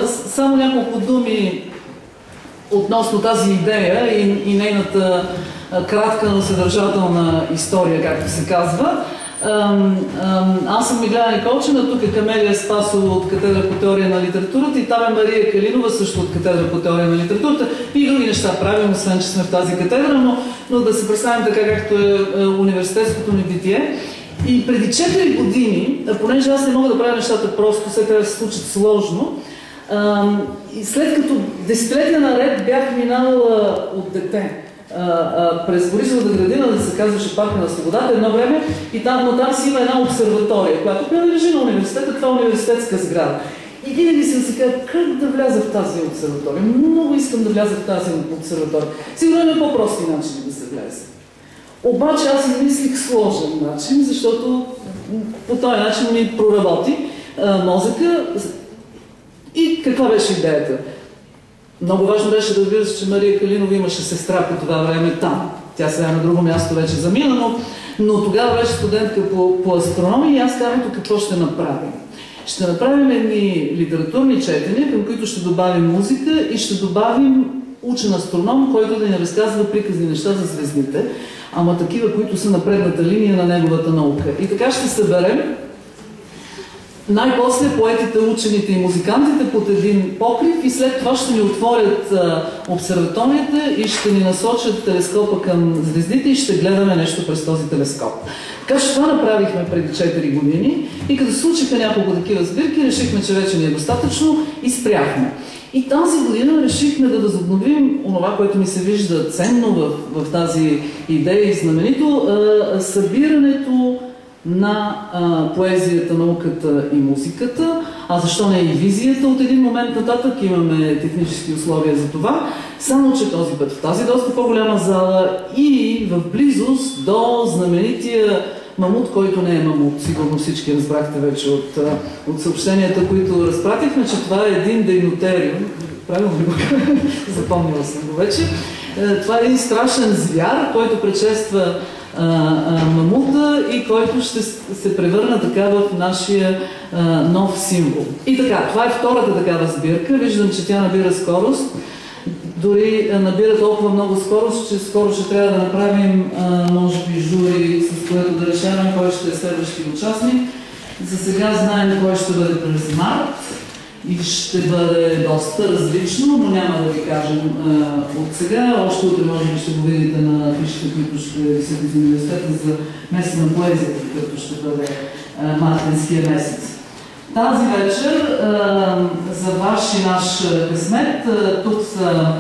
само няколко думи относно тази идея и нейната кратка, но съдържателна история, както се казва. Аз съм Мигляна Николчина, тук е Камелия Спасова от катедра по теория на литературата и там е Мария Калинова, също от катедра по теория на литературата и други неща правим, освен че сме в тази катедра, но да се представим така, както е университетското ни битие. И преди 4 години, понеже аз не мога да правя нещата просто, след трябва да се случат сложно, и след като десетилетия наред бях минала от дете през Борисовата градина, да се казваше Парка на свободата едно време, но там си има една обсерватория, която принадлежи на университета, това е университетска сграда. И винаги съм си казала, как да вляза в тази обсерватория? Много искам да вляза в тази обсерватория. Сигурно има по-прости начини да се влезе. Обаче аз измислих сложен начин, защото по този начин ми проработи мозъка. И каква беше идеята? Много важно беше да разбира, че Мария Калинова имаше сестра по това време там. Тя сега на друго място вече замина, но тогава беше студентка по астрономия и аз казвам какво ще направим. Ще направим едни литературни четения, към които ще добавим музика и ще добавим учен астроном, който да ни разказва приказни неща за звездите, ама такива, които са на предната линия на неговата наука. И така ще съберем най-после поетите, учените и музикантите под един покрив и след това ще ни отворят обсерваторията и ще ни насочат телескопа към звездите и ще гледаме нещо през този телескоп. Така че това направихме преди 4 години и като случиха няколко такива сбирки, решихме, че вече ни е достатъчно и спряхме. И тази година решихме да възобновим онова, което ми се вижда ценно в тази идея и знаменито, събирането на поезията, науката и музиката, а защо не и визията от един момент нататък, имаме технически условия за това, само че този път в тази доста по-голяма зала и в близост до знаменития мамут, който не е мамут, сигурно всички разбрахте вече от съобщенията, които разпратихме, че това е един дейнотериум, правилно ли го запомнила съм го вече, това е един страшен звяр, който предшества мамута и който ще се превърна така в нашия нов символ. И така, това е втората такава сбирка. Виждам, че тя набира скорост. Дори набира толкова много скорост, че скоро ще трябва да направим, може би, жури, с което да решаваме кой ще е следващия участник. За сега знаем кой ще бъде през март и ще бъде доста различно, но няма да ви кажем от сега. Още утре може би ще го видите на афишите, които ще висят из университета за месеца на поезията, като ще бъде мартинския месец. Тази вечер, за ваш и наш късмет, тук са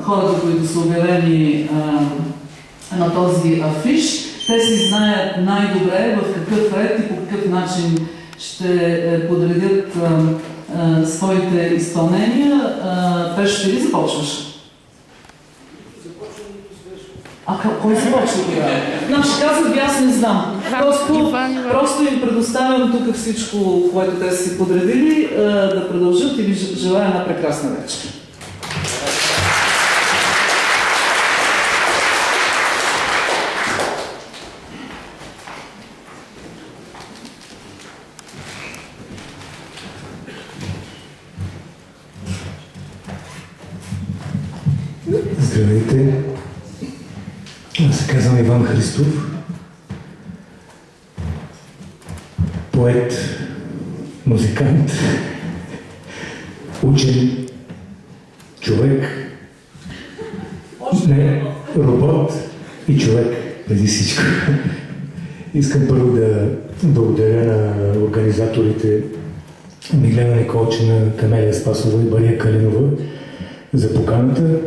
хората, които са обявени на този афиш. Те си знаят най-добре в какъв ред и по какъв начин ще подредят своите изпълнения. Пешо, ти ли започваш? Кой започва тогава? Значи казах, аз не знам. Просто им предоставям тук всичко, което те са си подредили, да продължат и ви желая една прекрасна вечер. Здравейте! Аз се казвам Иван Христов, поет, музикант, учен, човек, не, робот и човек преди всичко. Искам първо да благодаря на организаторите Миглена Николчина, Камелия Спасова и Мария Калинова за поканата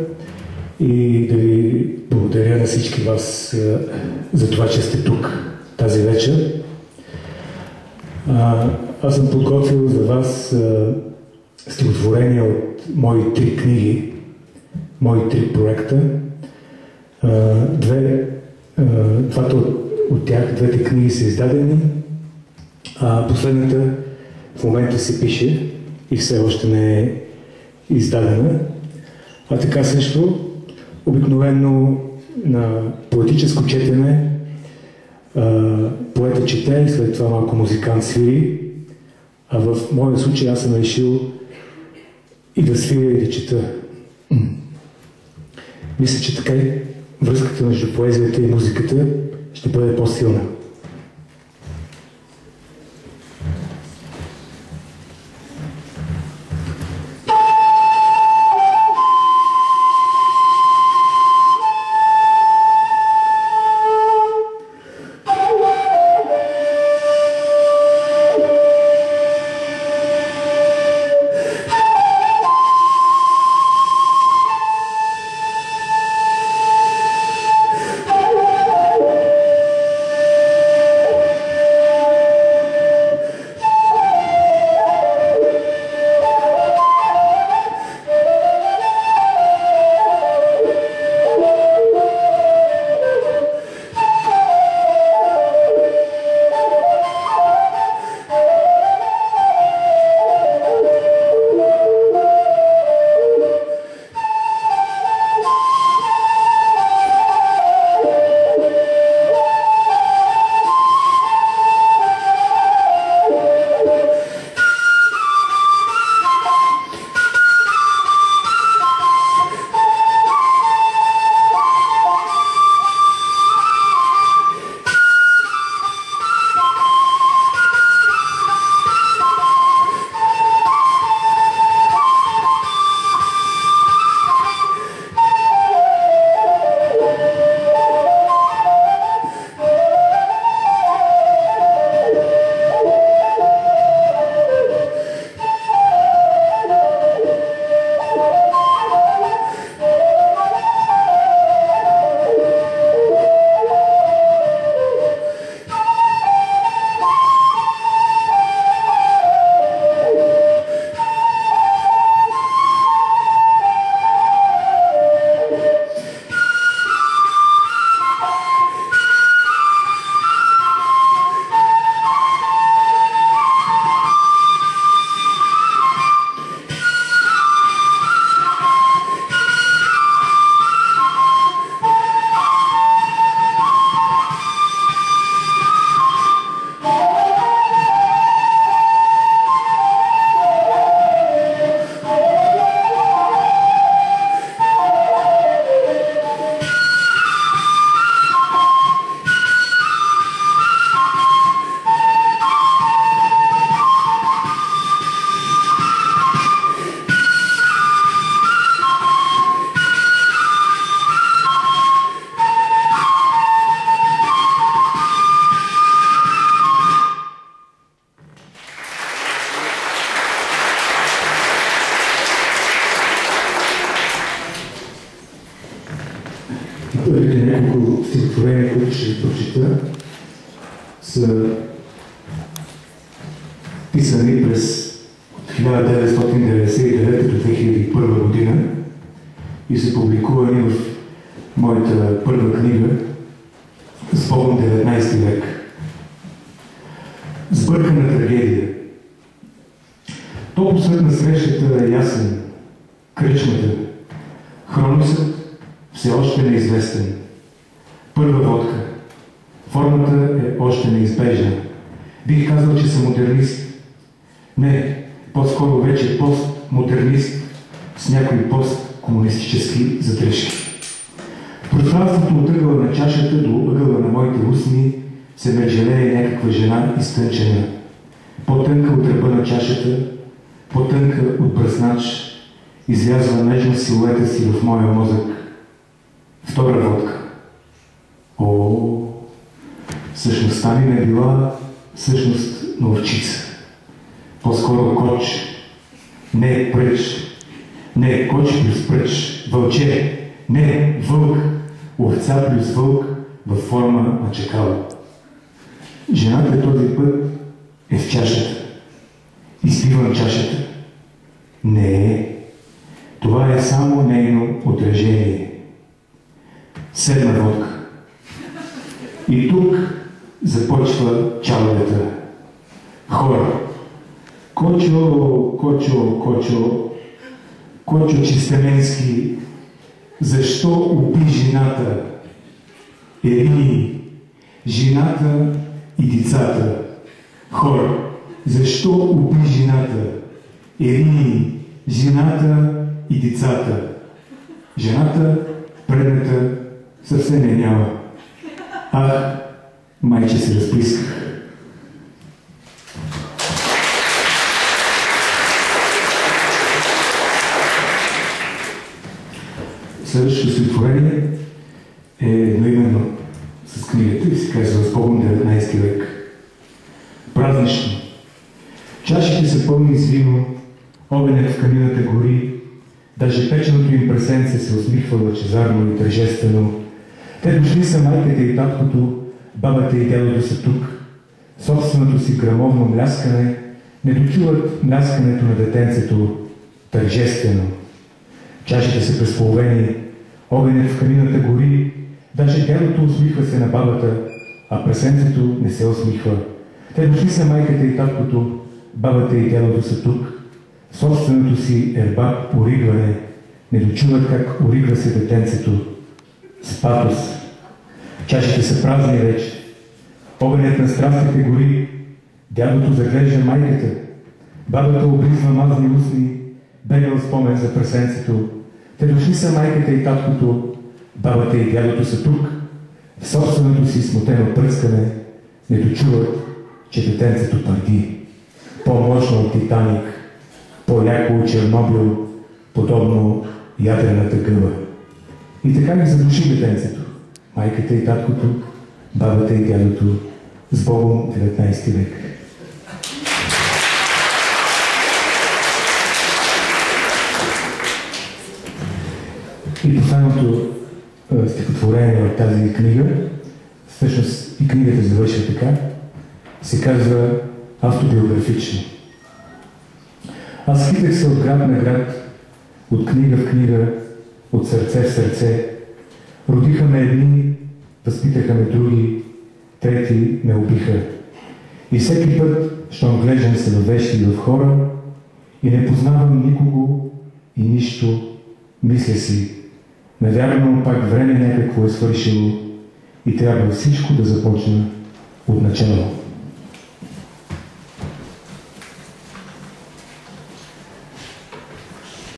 и да ви благодаря на всички вас за това, че сте тук тази вечер. Аз съм подготвил за вас стихотворения от мои 3 книги, мои 3 проекта. Двата от тях, двете книги са издадени, а последната в момента се пише и все още не е издадена. А така също, обикновено на поетическо четене поета чете и след това малко музикант свири, А в моя случай аз съм решил и да свиря и да чета. Мисля, че така и връзката между поезията и музиката ще бъде по-силна. Първите няколко стихотворения, които ще ви прочита, са писани през 1999 до 2001 година и са публикувани в моята първа книга Спомн 19 век. Сбъркана трагедия. Топлосът на срещата е ясен. Кръчмата. Хронисът все още неизвестен. Първа водка. Формата е още неизбежна. Бих казал, че съм модернист. Не, по-скоро вече постмодернист с някои посткомунистически задръжки. В пространството от ъгъла на чашата до ъгъла на моите устни се мържелее някаква жена изтънчена. По-тънка от ръба на чашата, по-тънка от бръснач, излязва нежно силуета си в моя мозък. Втора водка. О, същността ми не била същност на овчица. По-скоро коч. Не пръч. Не коч плюс пръч. Вълче. Не вълк. Овца плюс вълк във форма на чакала. Жената този път е в чашата. Изпивам чашата. Не. Това е само нейно отражение. Седма водка. И тук започва чалбата. Хора. Кочо, Кочо, Кочо, Кочо Чистеменски, защо уби жената? Ери, жената и децата. Хора. Защо уби жената? Ерини, жената и децата. Жената, предната, съвсем не няма. Ах, майче се разплисках. Следващото стихотворение е едноименно с книгата и се казва Сбогом 19 век. Празнично. Чашите са пълни с вино, огънят в камината гори, даже печеното им прасенце се усмихва лъчезарно и тържествено. Те дошли са майката и таткото, бабата и дядото са тук. Собственото си грамовно мляскане не дочуват мляскането на детенцето тържествено. Чашите са пресполовени, огънят в камината гори, даже дядото усмихва се на бабата, а прасенцето не се усмихва. Те дошли са майката и таткото, бабата и дядото са тук. Собственото си ербак оригване не дочуват как оригва се детенцето с патос. Чашите са празни вече. Огънят на страстите гори. Дядото заглежда майката. Бабата облизва мазни устни, бегал спомен за прасенцето. Те дошли са майката и таткото, бабата и дядото са тук. В собственото си смутено пръскане не дочуват, че детенцето парди. По-мощно от Титаник, по-яко от Чернобил, подобно ядрената гъба. И така ги задуши детенцето. Майката и таткото, бабата и дядото, с Богом 19 век. И последното стихотворение от тази книга, всъщност и книгата завършва така, се казва автобиографично. Аз хитах се от град на град, от книга в книга, от сърце в сърце. Родиха ме едни, възпитаха ме други, трети ме убиха. И всеки път, щом глеждам се във вещи и в хора, и не познавам никого и нищо, мисля си, навярно пак време някакво е свършило и трябва всичко да започна от начало.